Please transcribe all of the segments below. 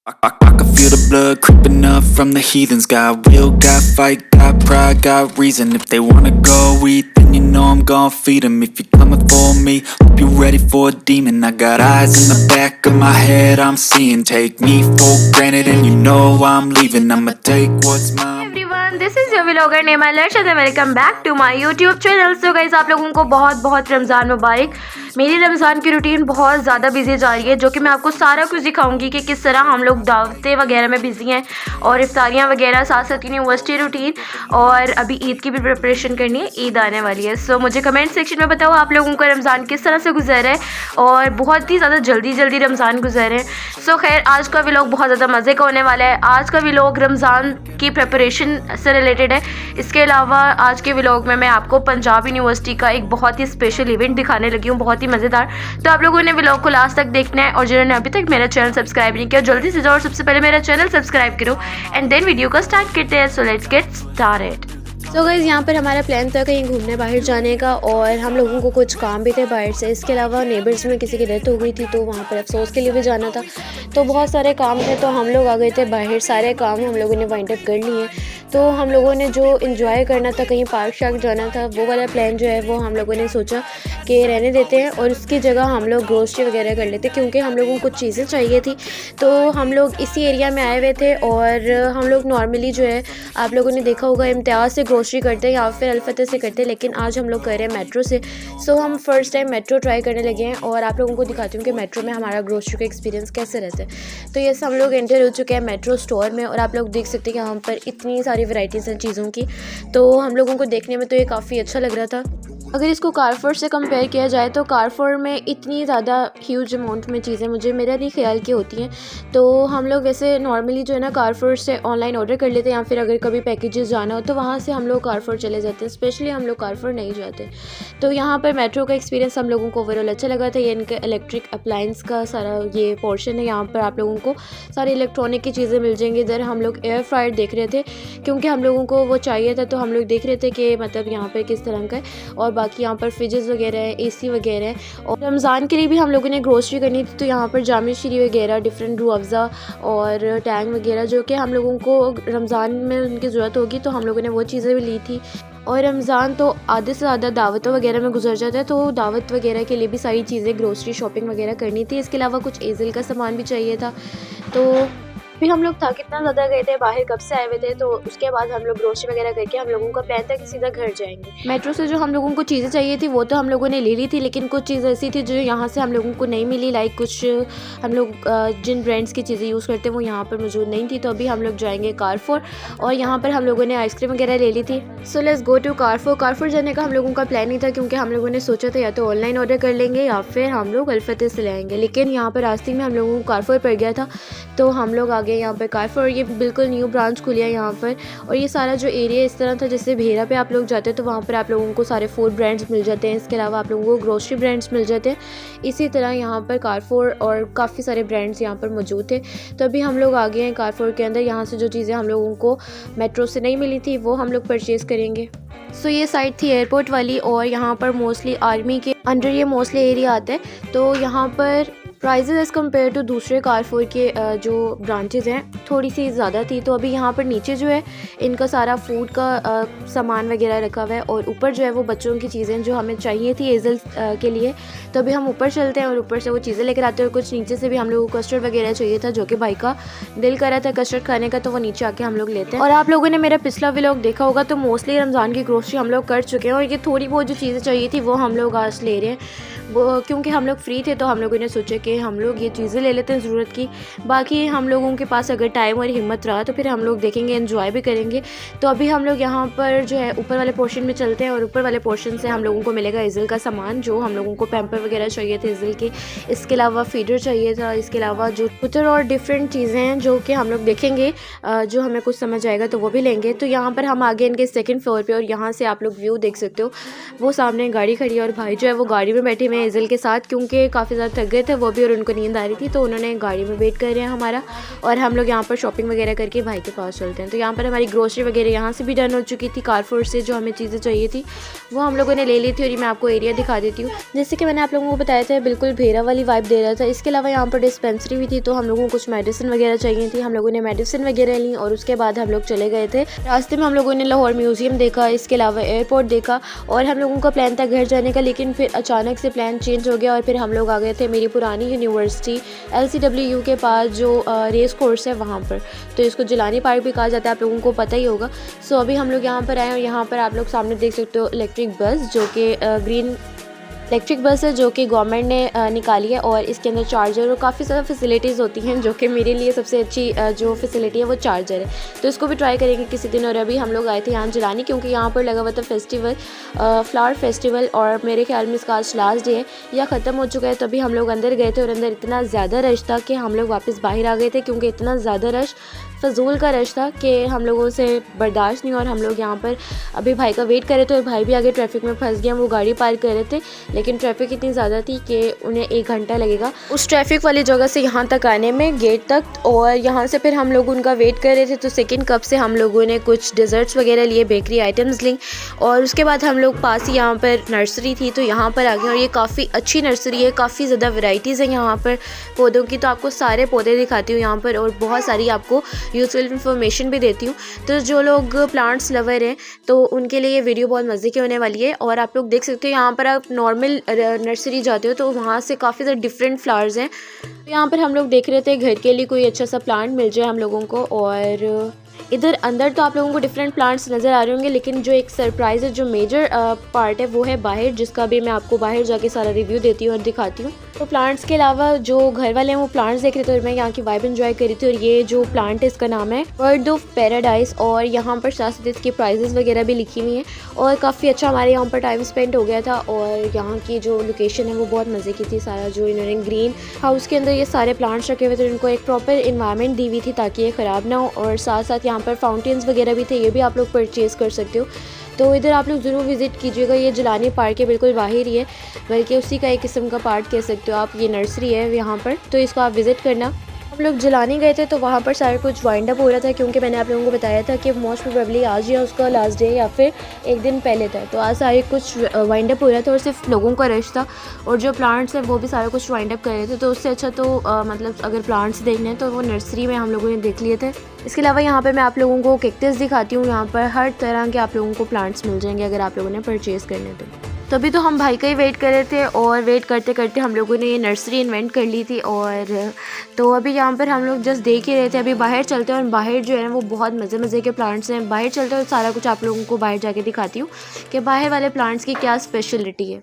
I can feel the blood creeping up from the heathens. Got will, got fight, got pride, got reason. If they wanna go eat, then you know I'm gon' feed them. If you're coming for me, hope you're ready for a demon. I got eyes in the back of my head, I'm seeing. Take me for granted and you know I'm leaving. I'ma take what's mine. Everyone, this is your vlogger नेमा लर्शद। Welcome back to my YouTube channel. So guys, आप लोगों को बहुत बहुत रमज़ान मुबारक। मेरी रमज़ान की routine बहुत ज़्यादा बिजी जा रही है, जो कि मैं आपको सारा कुछ दिखाऊंगी कि किस तरह हम लोग दावतें वगैरह में बिजी हैं और इफ्तारियाँ वगैरह, साथ साथ यूनिवर्सिटी रूटीन, और अभी ईद की भी प्रिपरेशन करनी है, ईद आने वाली है। सो मुझे कमेंट सेक्शन में बताओ आप लोगों का रमज़ान किस तरह से गुजर है, और बहुत ही ज़्यादा जल्दी रमज़ान गुजर है। सो खैर, आज का व्लॉग बहुत ज़्यादा मज़े का होने वाला है। आज का व्लॉग रमज़ान की प्रिपरेशन से रिलेटेड है। इसके अलावा आज के व्लॉग में मैं आपको पंजाब यूनिवर्सिटी का एक बहुत ही स्पेशल इवेंट दिखाने लगी हूँ, बहुत ही मज़ेदार। तो आप लोगों ने व्लॉग को लास्ट तक देखना है, और जिन्होंने अभी तक मेरा चैनल सब्सक्राइब नहीं किया, जल्दी से जाओ और सबसे पहले मेरा चैनल सब्सक्राइब करो, एंड देन वीडियो को स्टार्ट करते हैं। So let's get started. So guys, यहाँ पर हमारा प्लान था कहीं घूमने बाहर जाने का, और हम लोगों को कुछ काम भी थे बाहर से। इसके अलावा नेबर्स में किसी की डेथ हो गई थी, तो वहाँ पर अफसोस के लिए भी जाना था। तो बहुत सारे काम थे, तो हम लोग आ गए थे बाहर। सारे काम हम लोगों ने वाइंड अप कर लिए। तो हम लोगों ने जो इन्जॉय करना था, कहीं पार्क शार्क जाना था, वो वाला प्लान जो है वो हम लोगों ने सोचा कि रहने देते हैं, और उसकी जगह हम लोग ग्रोसरी वगैरह कर लेते, क्योंकि हम लोगों को कुछ चीज़ें चाहिए थी। तो हम लोग इसी एरिया में आए हुए थे, और हम लोग नॉर्मली जो है, आप लोगों ने देखा होगा, इम्तियाज़ से ग्रोसरी करते हैं या फिर अल्फतह से करते हैं, लेकिन आज हम लोग कर रहे हैं मेट्रो से। सो हम फर्स्ट टाइम मेट्रो ट्राई करने लगे हैं, और आप लोगों को दिखाती हूँ कि मेट्रो में हमारा ग्रोसरी का एक्सपीरियंस कैसे रहता है। तो ये हम लोग एंटर हो चुके हैं मेट्रो स्टोर में, और आप लोग देख सकते हैं कि यहाँ पर इतनी सारी वैराइटीज़ हैं चीज़ों की। तो हम लोगों को देखने में तो ये काफ़ी अच्छा लग रहा था। अगर इसको कारफोर से कंपेयर किया जाए, तो कारफोर में इतनी ज़्यादा ह्यूज अमाउंट में चीज़ें मुझे मेरा नहीं ख्याल की होती हैं। तो हम लोग वैसे नॉर्मली जो है ना, कारफोर से ऑनलाइन ऑर्डर कर लेते हैं, या फिर अगर कभी पैकेजेस जाना हो तो वहाँ से हम लोग कारफोर चले जाते हैं। स्पेशली हम लोग कारफोर नहीं जाते। तो यहाँ पर मेट्रो का एक्सपीरियंस हम लोगों को ओवरऑल अच्छा लगा था। ये इनका इलेक्ट्रिक अप्लायंस का सारा ये पोर्शन है। यहाँ पर आप लोगों को सारी इलेक्ट्रॉनिक की चीज़ें मिल जाएंगी। इधर हम लोग एयर फ्रायर देख रहे थे, क्योंकि हम लोगों को वो चाहिए था, तो हम लोग देख रहे थे कि मतलब यहाँ पर किस तरह का है। और बाकी यहाँ पर फ्रिजेस वगैरह है, एसी वगैरह है। और रमज़ान के लिए भी हम लोगों ने ग्रोसरी करनी थी, तो यहाँ पर जामे शीरी वगैरह, डिफरेंट रूह अफ़ज़ा और टैंग वगैरह, जो कि हम लोगों को रमज़ान में उनकी ज़रूरत होगी, तो हम लोगों ने वो चीज़ें भी ली थी। और रमज़ान तो आधे से ज़्यादा दावतों वगैरह में गुजर जाता है, तो दावत वगैरह के लिए भी सारी चीज़ें ग्रोसरी शॉपिंग वगैरह करनी थी। इसके अलावा कुछ एज़ल का सामान भी चाहिए था। तो फिर हम लोग था कितना ज़्यादा गए थे बाहर, कब से आए हुए थे, तो उसके बाद हम लोग ग्रोसरी वगैरह करके हम लोगों का प्लान था कि सीधा घर जाएंगे। मेट्रो से जो हम लोगों को चीज़ें चाहिए थी वो तो हम लोगों ने ले ली थी, लेकिन कुछ चीज़ें ऐसी थी जो यहाँ से हम लोगों को नहीं मिली। लाइक कुछ हम लोग जिन ब्रांड्स की चीज़ें यूज़ करते हैं वो यहाँ पर मौजूद नहीं थी। तो अभी हम लोग जाएंगे कारफोर, और यहाँ पर हम लोगों ने आइसक्रीम वगैरह ले ली थी। So let's go to कारफोर। कारफोर जाने का हम लोगों का प्लान नहीं था, क्योंकि हम लोगों ने सोचा था या तो ऑनलाइन ऑर्डर कर लेंगे या फिर हम लोग अल्फतह से लाएंगे, लेकिन यहाँ पर रास्ते में हम लोगों को कारफोर पड़ गया था, तो हम लोग आ गए यहाँ पर कारफोर। ये बिल्कुल न्यू ब्रांच खुली है यहाँ पर, और ये सारा जो एरिया इस तरह था, जैसे भेरा पे आप लोग जाते हैं तो वहाँ पर आप लोगों को सारे फूड ब्रांड्स मिल जाते हैं। इसके अलावा आप लोगों को ग्रोसरी ब्रांड्स मिल जाते हैं। इसी तरह यहाँ पर कारफोर और काफ़ी सारे ब्रांड्स यहाँ पर मौजूद थे। तो अभी हम लोग आ गए हैं कारफोर के अंदर। यहाँ से जो चीज़ें हम लोगों को मेट्रो से नहीं मिली थी वो हम लोग परचेज़ करेंगे। सो ये साइड थी एयरपोर्ट वाली, और यहाँ पर मोस्टली आर्मी के अंडर ये मोस्टली एरिया आता है। तो यहाँ पर प्राइजेज़ एज़ कम्पेयर टू दूसरे कारफोर के जो ब्रांचेज़ हैं थोड़ी सी ज़्यादा थी। तो अभी यहाँ पर नीचे जो है इनका सारा फूड का सामान वगैरह रखा हुआ है, और ऊपर जो है वो बच्चों की चीज़ें जो हमें चाहिए थी एज़ल के लिए। तो अभी हम ऊपर चलते हैं और ऊपर से वो चीज़ें लेकर आते हैं। और कुछ नीचे से भी हम लोगों को कस्टर्ड वगैरह चाहिए था, जो कि भाई का दिल कर रहा था कस्टर्ड खाने का, तो वो नीचे आके हम लोग लेते हैं। और आप लोगों ने मेरा पिछला व्लॉग देखा होगा, तो मोस्टली रमज़ान की ग्रोसरी हम लोग कर चुके हैं, और ये थोड़ी बहुत जो चीज़ें चाहिए थी वो हम लोग आज ले रहे हैं। वो क्योंकि हम लोग फ्री थे, तो हम लोगों ने सोचा कि हम लोग ये चीज़ें ले लेते हैं ज़रूरत की। बाकी हम लोगों के पास अगर टाइम और हिम्मत रहा तो फिर हम लोग देखेंगे, एंजॉय भी करेंगे। तो अभी हम लोग यहाँ पर जो है ऊपर वाले पोर्शन में चलते हैं, और ऊपर वाले पोर्शन से हम लोगों को मिलेगा एज़ल का सामान, जो हम लोगों को पैम्पर वगैरह चाहिए थे एज़ल के। इसके अलावा फीडर चाहिए था। इसके अलावा जो पुटर और डिफरेंट चीज़ें हैं जो कि हम लोग देखेंगे, जो हमें कुछ समझ आएगा तो वो भी लेंगे। तो यहाँ पर हम आगे इनके सेकंड फ्लोर पे, और यहाँ से आप लोग व्यू देख सकते हो, वो सामने गाड़ी खड़ी है और भाई जो है वो गाड़ी में बैठे हुए हैं। एजल के साथ, क्योंकि काफ़ी ज़्यादा थक गए थे वो भी और उनको नींद आ रही थी, तो उन्होंने गाड़ी में वेट कर रहे हैं हमारा। और हम लोग यहाँ पर शॉपिंग वगैरह करके भाई के पास चलते हैं। तो यहाँ पर हमारी ग्रोसरी वगैरह यहाँ से भी डन हो चुकी थी। कारफोर से जो हमें चीज़ें चाहिए थी वो हम लोगों ने ले ली थी। और ये मैं आपको एरिया दिखा देती हूँ। जैसे कि मैंने आप लोगों को बताया था, बिल्कुल भेरा वाली वाइब दे रहा था। इसके अलावा यहाँ पर डिस्पेंसरी भी थी, तो हम लोगों को कुछ मेडिसिन वगैरह चाहिए थी। हम लोगों ने मेडिसिन वगैरह ली और उसके बाद हम लोग चले गए थे। रास्ते में हम लोगों ने लाहौर म्यूज़ियम देखा, इसके अलावा एयरपोर्ट देखा। और हम लोगों का प्लान था घर जाने का, लेकिन फिर अचानक से प्लान चेंज हो गया और फिर हम लोग आ गए थे मेरी पुरानी यूनिवर्सिटी LCWU के पास जो रेस कोर्स है वहाँ पर। तो इसको जिलानी पार्क भी कहा जाता है, आप लोगों को पता ही होगा। सो अभी हम लोग यहाँ पर आए और यहाँ पर आप लोग सामने देख सकते हो इलेक्ट्रिक बस, जो कि ग्रीन इलेक्ट्रिक बस है, जो कि गवर्नमेंट ने निकाली है। और इसके अंदर चार्जर और काफ़ी ज़्यादा फैसिलिटीज़ होती हैं, जो कि मेरे लिए सबसे अच्छी जो फैसिलिटी है वो चार्जर है। तो इसको भी ट्राई करेंगे किसी दिन। और अभी हम लोग आए थे यहाँ जिलानी, क्योंकि यहाँ पर लगा हुआ था फेस्टिवल, फ्लावर फेस्टिवल, और मेरे ख्याल में इसका आज लास्ट डे है या ख़त्म हो चुका है। तभी हम लोग अंदर गए थे और अंदर इतना ज़्यादा रश था कि हम लोग वापस बाहर आ गए थे, क्योंकि इतना ज़्यादा रश, फजूल का रश था कि हम लोगों से बर्दाश्त नहीं। और हम लोग यहाँ पर अभी भाई का वेट कर रहे थे और भाई भी आगे ट्रैफिक में फंस गया। वो गाड़ी पार्क कर रहे थे, लेकिन ट्रैफिक इतनी ज़्यादा थी कि उन्हें 1 घंटा लगेगा उस ट्रैफिक वाली जगह से यहाँ तक आने में, गेट तक। और यहाँ से फिर हम लोग उनका वेट कर रहे थे। तो सेकंड कप से हम लोगों ने कुछ डिज़र्ट्स वगैरह लिए, बेकरी आइटम्स ली। और उसके बाद हम लोग पास ही यहाँ पर नर्सरी थी, तो यहाँ पर आ गए। और ये काफ़ी अच्छी नर्सरी है, काफ़ी ज़्यादा वैरायटीज़ हैं यहाँ पर पौधों की। तो आपको सारे पौधे दिखाती हूँ यहाँ पर, और बहुत सारी आपको यूज़फुल इन्फॉर्मेशन भी देती हूँ। तो जो लोग प्लांट्स लवर हैं तो उनके लिए ये वीडियो बहुत मज़े की होने वाली है। और आप लोग देख सकते हो यहाँ पर, आप नॉर्मल नर्सरी जाते हो तो वहाँ से काफ़ी ज़्यादा डिफरेंट फ्लावर्स हैं। तो यहाँ पर हम लोग देख रहे थे घर के लिए कोई अच्छा सा प्लांट मिल जाए हम लोगों को। और इधर अंदर तो आप लोगों को डिफरेंट प्लांट्स नज़र आ रहे होंगे, लेकिन जो एक सरप्राइज़ है, जो मेजर पार्ट है, वो है बाहर, जिसका भी मैं आपको बाहर जाके सारा रिव्यू देती हूँ और दिखाती हूँ। तो प्लांट्स के अलावा जो घर वाले हैं वो प्लांट्स देख रहे थे और मैं यहाँ की वाइब एंजॉय कर रही थी। और ये जो प्लांट है इसका नाम है बर्ड ऑफ पैराडाइज, और यहाँ पर साथ साथ इसकी प्राइजेस वगैरह भी लिखी हुई हैं। और काफ़ी अच्छा हमारे यहाँ पर टाइम स्पेंड हो गया था। और यहाँ की जो लोकेशन है वो बहुत मज़े की थी। सारा जो इन्होंने ग्रीन हाउस के अंदर ये सारे प्लांट्स रखे हुए थे, उनको एक प्रॉपर इन्वायरमेंट दी हुई थी ताकि ये ख़राब ना हो। और साथ साथ यहाँ पर फाउंटेन्स वगैरह भी थे, ये भी आप लोग परचेज़ कर सकते हो। तो इधर आप लोग ज़रूर विज़िट कीजिएगा। ये जिलानी पार्क के बिल्कुल बाहर ही है, बल्कि उसी का एक किस्म का पार्ट कह सकते हो आप। ये नर्सरी है यहाँ पर, तो इसको आप विज़िट करना। हम लोग जिलानी गए थे तो वहाँ पर सारा कुछ वाइंड अप हो रहा था, क्योंकि मैंने आप लोगों को बताया था कि मोस्ट प्रोबेबली आज या उसका लास्ट डे या फिर एक दिन पहले था। तो आज सारे कुछ वाइंड अप हो रहा था और सिर्फ लोगों का रश था। और जो प्लांट्स हैं वो भी सारा कुछ वाइंड अप कर रहे थे। तो उससे अच्छा तो मतलब अगर प्लांट्स देखने हैं तो वो नर्सरी में हम लोगों ने देख लिए थे। इसके अलावा यहाँ पर मैं आप लोगों को कैक्टस दिखाती हूँ। यहाँ पर हर तरह के आप लोगों को प्लांट्स मिल जाएंगे अगर आप लोगों ने परचेज़ करने तो। तभी तो हम भाई का ही वेट कर रहे थे, और वेट करते करते हम लोगों ने ये नर्सरी इन्वेंट कर ली थी। और तो अभी यहाँ पर हम लोग जस्ट देख ही रहे थे। अभी बाहर चलते हैं और बाहर जो है ना वो बहुत मज़े के प्लांट्स हैं। बाहर चलते हैं और सारा कुछ आप लोगों को बाहर जाके दिखाती हूँ कि बाहर वाले प्लांट्स की क्या स्पेशलिटी है।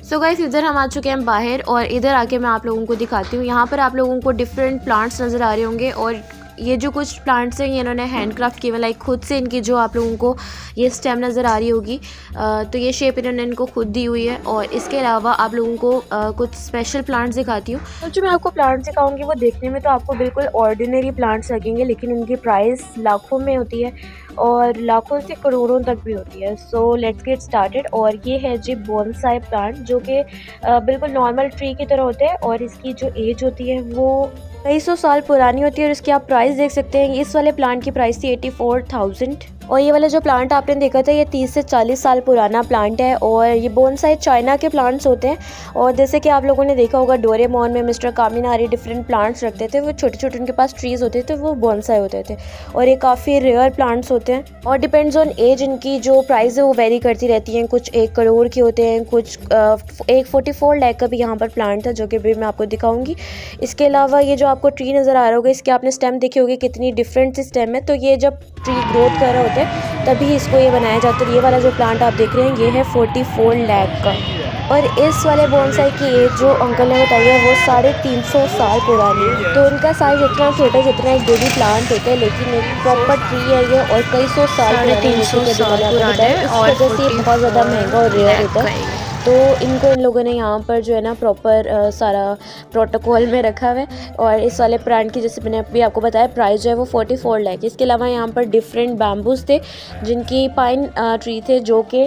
सो गाइस, इधर हम आ चुके हैं बाहर, और इधर आके मैं आप लोगों को दिखाती हूँ। यहाँ पर आप लोगों को डिफरेंट प्लांट्स नज़र आ रहे होंगे। और ये जो कुछ प्लांट्स हैं ये इन्होंने हैंडक्राफ्ट किए, लाइक खुद से इनकी जो आप लोगों को ये स्टेम नज़र आ रही होगी, तो ये शेप इन्होंने इनको खुद दी हुई है। और इसके अलावा आप लोगों को कुछ स्पेशल प्लांट्स दिखाती हूँ। तो जो मैं आपको प्लांट्स दिखाऊंगी वो देखने में तो आपको बिल्कुल ऑर्डिनरी प्लांट्स लगेंगे, लेकिन इनकी प्राइस लाखों में होती है और लाखों से करोड़ों तक भी होती है। So let's get started. और ये है जी बोनसाई प्लांट, जो कि बिल्कुल नॉर्मल ट्री की तरह होते हैं। और इसकी जो एज होती है वो कई सौ साल पुरानी होती है। और इसकी आप प्राइस देख सकते हैं। इस वाले प्लांट की प्राइस थी 84,000। और ये वाला जो प्लांट आपने देखा था ये 30 से 40 साल पुराना प्लांट है। और ये बोनसाई चाइना के प्लांट्स होते हैं। और जैसे कि आप लोगों ने देखा होगा डोरेमोन में मिस्टर कामिनारी डिफरेंट प्लांट्स रखते थे, वो छोटे छोटे उनके पास ट्रीज़ होते थे, वो बोनसाई होते थे। और ये काफ़ी रेयर प्लांट्स होते हैं और डिपेंड्स ऑन एज इनकी जो प्राइस है वो वेरी करती रहती हैं। कुछ 1 करोड़ के होते हैं, कुछ 144 लाख का भी यहाँ पर प्लांट था, जो कि भी मैं आपको दिखाऊंगी। इसके अलावा ये जो आपको ट्री नज़र आ रहा होगा, इसके आपने स्टेम देखी होगी कितनी डिफरेंट सी स्टेम है। तो ये जब ट्री ग्रोथ कर रहा होता है तभी इसको ये बनाया जाता है। ये वाला जो प्लांट आप देख रहे हैं ये है 44 लाख का। और इस वाले बोनसाई की एज जो अंकल ने बताई है वो 350 साल पुरानी है। तो इनका साइज इतना छोटा है जितना एक बेबी प्लांट होता है, लेकिन एक प्रॉपर ट्री है ये और कई सौ साल पुराना है। इस वजह से बहुत ज़्यादा महंगा और रेयर होता है। तो इनको इन लोगों ने यहाँ पर जो है ना प्रॉपर सारा प्रोटोकॉल में रखा हुआ है। और इस वाले प्लांट की जैसे मैंने अभी आपको बताया प्राइस जो है वो 44 लाख। इसके अलावा यहाँ पर डिफरेंट बैम्बूज थे जिनकी पाइन ट्री थे जो कि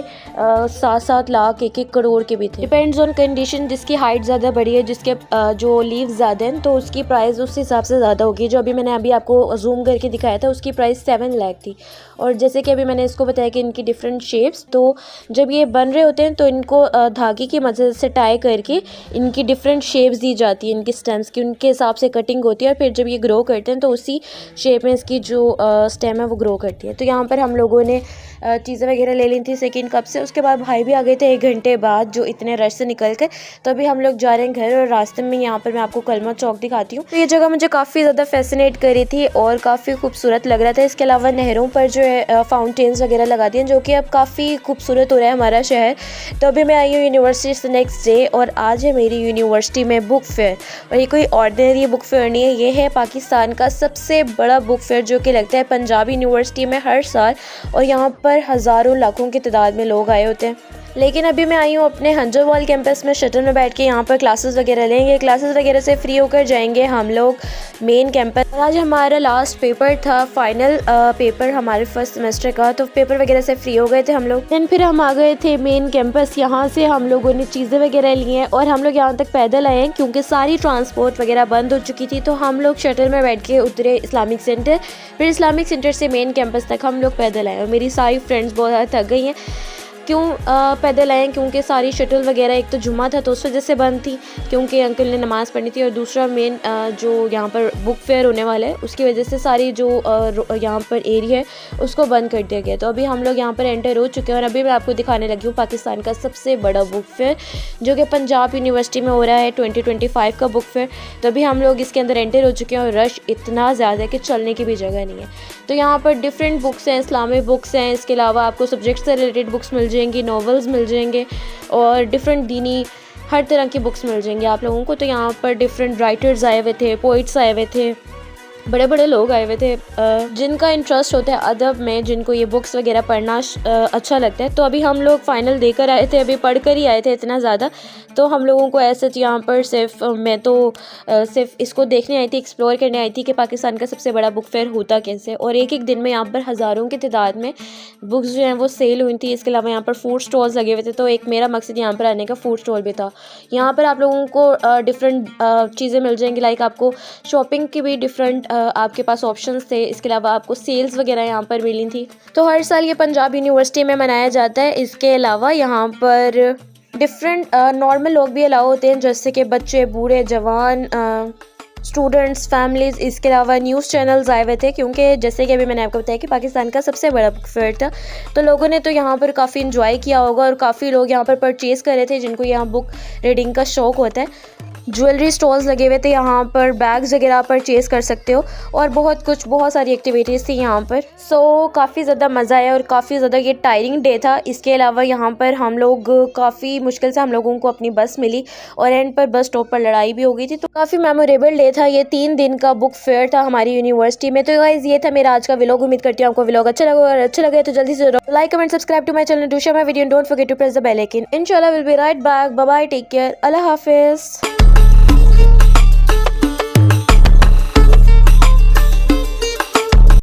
7-7 लाख 1-1 करोड़ के भी थे। डिपेंड्स ऑन कंडीशन, जिसकी हाइट ज़्यादा बड़ी है, जिसके जो लीव्स ज़्यादा हैं तो उसकी प्राइस उस हिसाब से ज़्यादा होगी। जो अभी मैंने आपको जूम करके दिखाया था उसकी प्राइस 7 लाख थी। और जैसे कि अभी मैंने इसको बताया कि इनकी डिफरेंट शेप्स, तो जब ये बन रहे होते हैं तो इनको धागे की मदद से टाई करके इनकी डिफरेंट शेप्स दी जाती है, इनकी स्टेम्स की उनके हिसाब से कटिंग होती है। और फिर जब ये ग्रो करते हैं तो उसी शेप में इसकी जो स्टेम है वो ग्रो करती है। तो यहाँ पर हम लोगों ने चीज़ें वगैरह ले ली थी सेकंड कप से। उसके बाद भाई भी आ गए थे 1 घंटे बाद जो इतने रश से निकल कर। तो अभी हम लोग जा रहे हैं घर और रास्ते में यहाँ पर मैं आपको कलमा चौक दिखाती हूँ। तो ये जगह मुझे काफ़ी ज़्यादा फैसिनेट करी थी और काफ़ी खूबसूरत लग रहा था। इसके अलावा नहरों पर जो है फाउंटेन्स वगैरह लगा दिए जो कि अब काफ़ी खूबसूरत हो रहा है हमारा शहर। तो अभी मैं आई हूँ यूनिवर्सिटी से नेक्स्ट डे और आज है मेरी यूनिवर्सिटी में बुक फेयर। और ये कोई ऑर्डिनरी बुक फेयर नहीं है, ये है पाकिस्तान का सबसे बड़ा बुक फेयर जो कि लगता है पंजाब यूनिवर्सिटी में हर साल। और यहाँ पर हज़ारों लाखों की तादाद में लोग आए होते हैं। लेकिन अभी मैं आई हूँ अपने हंजरवाल कैंपस में शटल में बैठ के यहाँ पर क्लासेस वगैरह लेंगे। क्लासेस वगैरह से फ्री होकर जाएंगे हम लोग मेन कैंपस। आज हमारा लास्ट पेपर था, फाइनल पेपर हमारे फर्स्ट सेमेस्टर का। तो पेपर वगैरह से फ्री हो गए थे हम लोग। देन फिर हम आ गए थे मेन कैंपस। यहाँ से हम लोगों ने चीज़ें वगैरह ली हैं और हम लोग यहाँ तक पैदल आए हैं क्योंकि सारी ट्रांसपोर्ट वगैरह बंद हो चुकी थी। तो हम लोग शटल में बैठ के उतरे इस्लामिक सेंटर, फिर इस्लामिक सेंटर से मेन कैंपस तक हम लोग पैदल आए। और मेरी सारी फ्रेंड्स बहुत ज़्यादा थक गई हैं। क्यों पैदल आए? क्योंकि सारी शटल वगैरह, एक तो जुम्मा था तो उस वजह से बंद थी क्योंकि अंकल ने नमाज़ पढ़नी थी, और दूसरा मेन जो यहाँ पर बुक फेयर होने वाला है उसकी वजह से सारी जो यहाँ पर एरिया है उसको बंद कर दिया गया। तो अभी हम लोग यहाँ पर एंटर हो चुके हैं और अभी मैं आपको दिखाने लगी हूँ पाकिस्तान का सबसे बड़ा बुक फेयर जो कि पंजाब यूनिवर्सिटी में हो रहा है, 2025 का बुक फेयर। तो अभी हम लोग इसके अंदर एंटर हो चुके हैं और रश इतना ज़्यादा है कि चलने की भी जगह नहीं है। तो यहाँ पर डिफरेंट बुक्स हैं, इस्लामिक बुक्स हैं, इसके अलावा आपको सब्जेक्ट से रिलेटेड बुक्स मिल जाएंगी, नॉवेल्स मिल जाएंगे और डिफरेंट दीनी हर तरह की बुक्स मिल जाएंगी आप लोगों को। तो यहाँ पर डिफरेंट राइटर्स आए हुए थे, पोइट्स आए हुए थे, बड़े बड़े लोग आए हुए थे जिनका इंटरेस्ट होता है अदब में, जिनको ये बुक्स वगैरह पढ़ना अच्छा लगता है। तो अभी हम लोग फ़ाइनल देकर आए थे, अभी पढ़ कर ही आए थे इतना ज़्यादा। तो हम लोगों को ऐसे यहाँ पर सिर्फ मैं तो सिर्फ इसको देखने आई थी, एक्सप्लोर करने आई थी कि पाकिस्तान का सबसे बड़ा बुक फेयर होता कैसे। और एक एक दिन में यहाँ पर हज़ारों की तादाद में बुक्स जो हैं वो सेल हुई थी। इसके अलावा यहाँ पर फूड स्टॉल्स लगे हुए थे। तो एक मेरा मकसद यहाँ पर आने का फूड स्टॉल भी था। यहाँ पर आप लोगों को डिफरेंट चीज़ें मिल जाएंगी, लाइक आपको शॉपिंग की भी डिफरेंट आपके पास ऑप्शंस थे। इसके अलावा आपको सेल्स वगैरह यहाँ पर मिली थी। तो हर साल ये पंजाब यूनिवर्सिटी में मनाया जाता है। इसके अलावा यहाँ पर डिफरेंट नॉर्मल लोग भी अलाउ होते हैं, जैसे कि बच्चे, बूढ़े, जवान, स्टूडेंट्स, फैमिलीज़। इसके अलावा न्यूज़ चैनल्स आए हुए थे क्योंकि जैसे कि अभी मैंने आपको बताया कि पाकिस्तान का सबसे बड़ा बुक फेयर था। तो लोगों ने तो यहाँ पर काफ़ी इंजॉय किया होगा और काफ़ी लोग यहाँ पर परचेज़ कर रहे थे जिनको यहाँ बुक रीडिंग का शौक़ होता है। ज्वेलरी स्टॉल्स लगे हुए थे, यहाँ पर बैग्स वगैरह परचेज़ कर सकते हो और बहुत सारी एक्टिविटीज़ थी यहाँ पर। सो काफ़ी ज़्यादा मज़ा आया और काफ़ी ज़्यादा ये टायरिंग डे था। इसके अलावा यहाँ पर हम लोग काफ़ी मुश्किल से हम लोगों को अपनी बस मिली और एंड पर बस स्टॉप पर लड़ाई भी हो गई थी। तो काफ़ी मेमोरेबल डे था ये। 3 दिन का बुक फेयर था हमारी यूनिवर्सिटी में। तो गाइस ये था मेरा आज का व्लॉग। उम्मीद करती हूँ आपको व्लॉग अच्छा लगा, और अच्छा लगे तो जल्दी से like, comment, subscribe to my channel, do share my video, don't forget to press the bell icon. इंशाल्लाह will be right back. Bye bye, take care, अल्लाह हाफिज़।